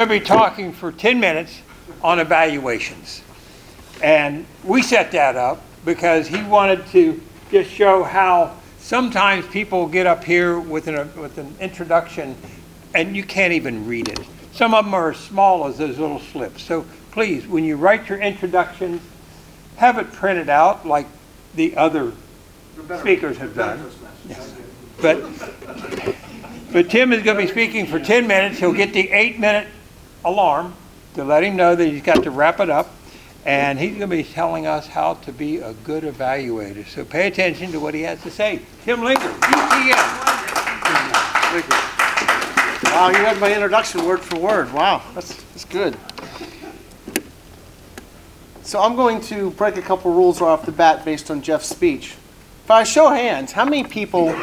We'll be talking for 10 minutes on evaluations. And we set that up because he wanted to just show how sometimes people get up here with an introduction and you can't even read it. Some of them are as small as those little slips. So please, when you write your introductions, have it printed out like the other speakers have done. Yes. But Tim is going to be speaking for 10 minutes. He'll get the 8-minute alarm to let him know that he's got to wrap it up. And he's going to be telling us how to be a good evaluator. So pay attention to what he has to say. Tim Linger, DTM. Thank you. Wow, you read my introduction word for word. Wow, that's good. So I'm going to break a couple rules right off the bat based on Jeff's speech. If I show hands, how many people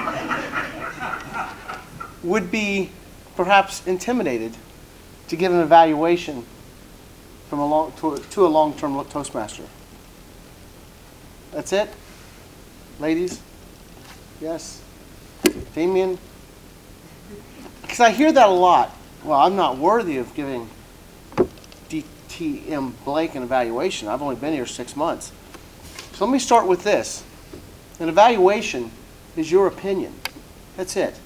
would be perhaps intimidated to give an evaluation from to a long-term Toastmaster? That's it? Ladies? Yes? Damien? Because I hear that a lot. Well, I'm not worthy of giving DTM Blake an evaluation. I've only been here 6 months. So let me start with this. An evaluation is your opinion. That's it.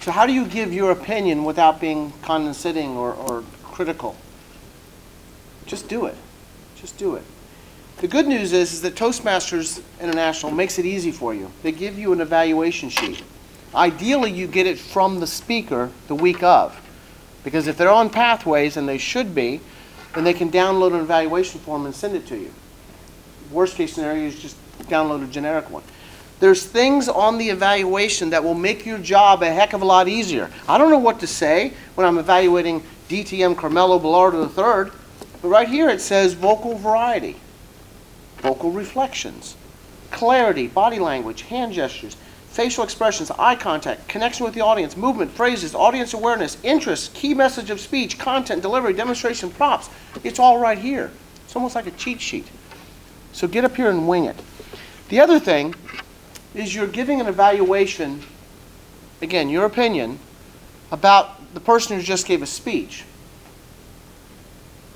So how do you give your opinion without being condescending or critical? Just do it. Just do it. The good news is that Toastmasters International makes it easy for you. They give you an evaluation sheet. Ideally, you get it from the speaker the week of. Because if they're on Pathways, and they should be, then they can download an evaluation form and send it to you. Worst case scenario is just download a generic one. There's things on the evaluation that will make your job a heck of a lot easier. I don't know what to say when I'm evaluating DTM Carmelo Bellardo III, but right here it says vocal variety, vocal reflections, clarity, body language, hand gestures, facial expressions, eye contact, connection with the audience, movement, phrases, audience awareness, interest, key message of speech, content, delivery, demonstration, props. It's all right here. It's almost like a cheat sheet. So get up here and wing it. The other thing is you're giving an evaluation, again, your opinion, about the person who just gave a speech.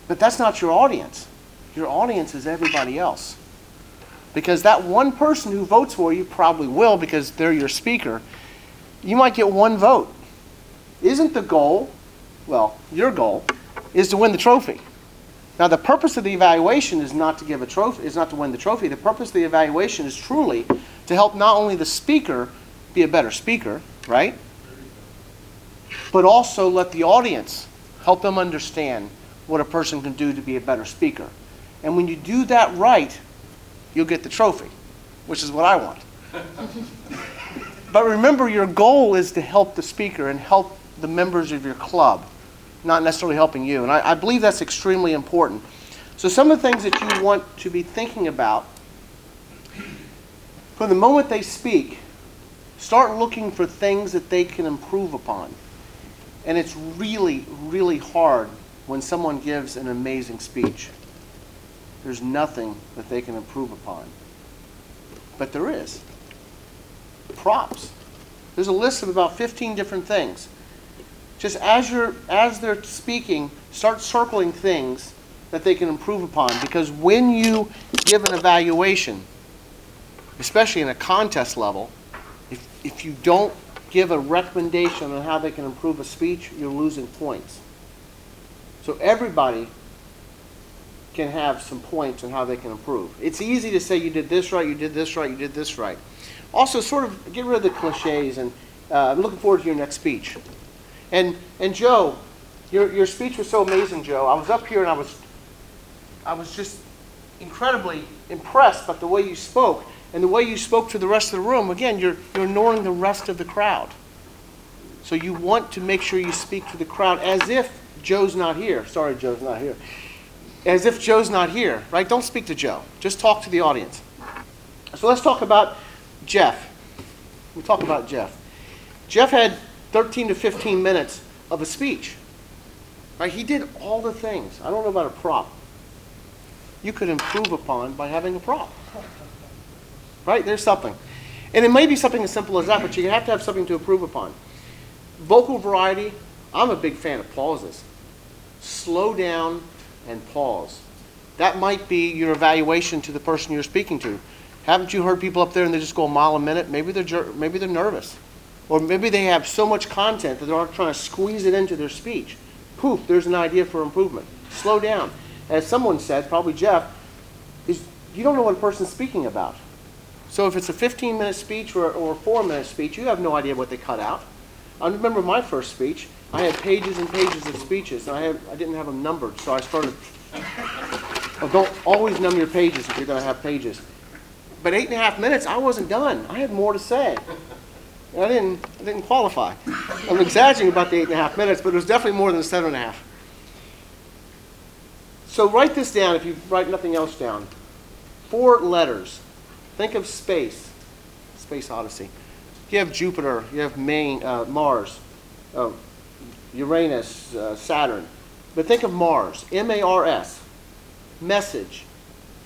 But that's not your audience. Your audience is everybody else. Because that one person who votes for you probably will because they're your speaker. You might get one vote. Isn't the goal, well, your goal, is to win the trophy. Now the purpose of the evaluation is not to give a trophy, is not to win the trophy. The purpose of the evaluation is truly to help not only the speaker be a better speaker, right? But also let the audience help them understand what a person can do to be a better speaker. And when you do that right, you'll get the trophy, which is what I want. But remember, your goal is to help the speaker and help the members of your club, not necessarily helping you. And I believe that's extremely important. So some of the things that you want to be thinking about, from the moment they speak, start looking for things that they can improve upon. And it's really, really hard when someone gives an amazing speech. There's nothing that they can improve upon. But there is. Props. There's a list of about 15 different things. Just as they're speaking, start circling things that they can improve upon. Because when you give an evaluation, especially in a contest level, if you don't give a recommendation on how they can improve a speech, you're losing points. So everybody can have some points on how they can improve. It's easy to say you did this right, you did this right, you did this right. Also, sort of get rid of the cliches, and I'm looking forward to your next speech. And Joe, your speech was so amazing, Joe. I was up here and I was just incredibly impressed by the way you spoke and the way you spoke to the rest of the room. Again, you're ignoring the rest of the crowd. So you want to make sure you speak to the crowd as if Joe's not here. Sorry, Joe's not here. As if Joe's not here, right? Don't speak to Joe. Just talk to the audience. So let's talk about Jeff. We'll talk about Jeff. Jeff had 13 to 15 minutes of a speech. Right? He did all the things. I don't know about a prop. You could improve upon by having a prop. Right? There's something. And it may be something as simple as that, but you have to have something to improve upon. Vocal variety, I'm a big fan of pauses. slow down and pause. That might be your evaluation to the person you're speaking to. Haven't you heard people up there and they just go a mile a minute? Maybe they're nervous. Or maybe they have so much content that they're trying to squeeze it into their speech. Poof, there's an idea for improvement. Slow down. As someone said, probably Jeff, you don't know what a person's speaking about. So if it's a 15-minute speech or a 4-minute speech, you have no idea what they cut out. I remember my first speech. I had pages and pages of speeches, and I didn't have them numbered, so I started. Oh, don't always number your pages if you're going to have pages. But 8.5 minutes, I wasn't done. I had more to say. I didn't qualify. I'm exaggerating about the 8.5 minutes, but it was definitely more than 7.5. So write this down if you write nothing else down. 4 letters. Think of space. Space Odyssey. You have Jupiter, you have Mars, Uranus, Saturn. But think of Mars, M-A-R-S, message.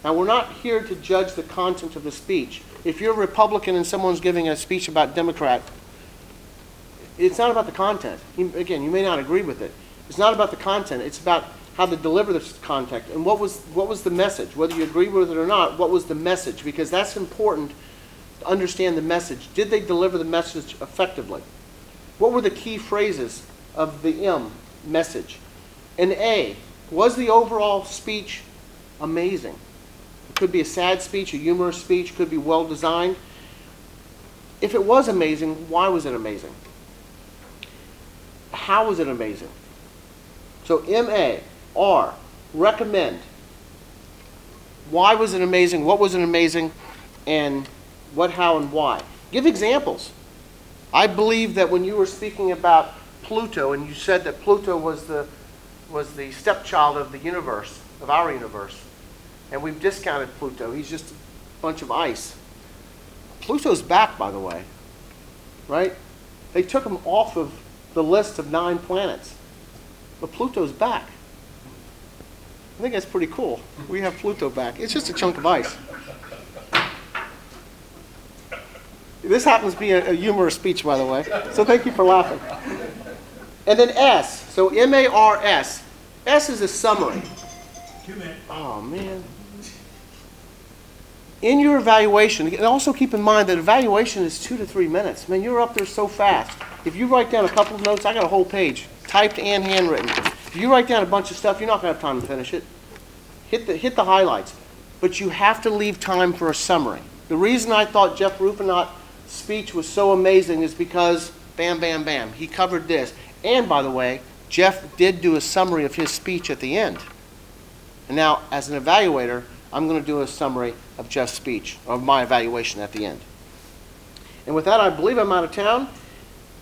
Now, we're not here to judge the content of the speech. If you're a Republican and someone's giving a speech about Democrat, it's not about the content. Again, you may not agree with it. It's not about the content. It's about how they deliver the content. And what was the message? Whether you agree with it or not, what was the message? Because that's important to understand the message. Did they deliver the message effectively? What were the key phrases of the M, message? And A, was the overall speech amazing? It could be a sad speech, a humorous speech, could be well designed. If it was amazing, why was it amazing? How was it amazing? So M-A, R, recommend. Why was it amazing? What was it amazing? And what, how, and why? Give examples. I believe that when you were speaking about Pluto and you said that Pluto was the stepchild of the universe, of our universe, and we've discounted Pluto. He's just a bunch of ice. Pluto's back, by the way, right? They took him off of the list of 9 planets, but Pluto's back. I think that's pretty cool. We have Pluto back. It's just a chunk of ice. This happens to be a humorous speech, by the way, so thank you for laughing. And then S, so M-A-R-S. S is a summary. 2 minutes. Oh, man. In your evaluation, and also keep in mind that evaluation is 2 to 3 minutes. Man, you're up there so fast. If you write down a couple of notes, I got a whole page, typed and handwritten. If you write down a bunch of stuff, you're not going to have time to finish it. Hit the highlights. But you have to leave time for a summary. The reason I thought Jeff Rufinot's speech was so amazing is because bam, bam, bam. He covered this. And by the way, Jeff did do a summary of his speech at the end. And now, as an evaluator, I'm going to do a summary of Jeff's speech, of my evaluation at the end. And with that, I believe I'm out of town.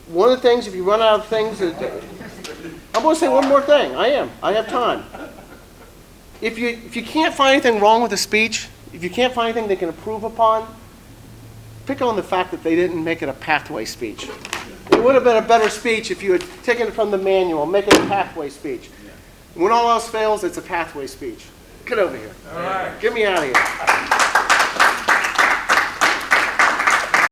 One of the things, if you run out of things, I'm going to say one more thing. I have time. If you can't find anything wrong with the speech, if you can't find anything they can improve upon, pick on the fact that they didn't make it a pathway speech. It would have been a better speech if you had taken it from the manual, make it a pathway speech. When all else fails, it's a pathway speech. Get over here. All right. Get me out of here.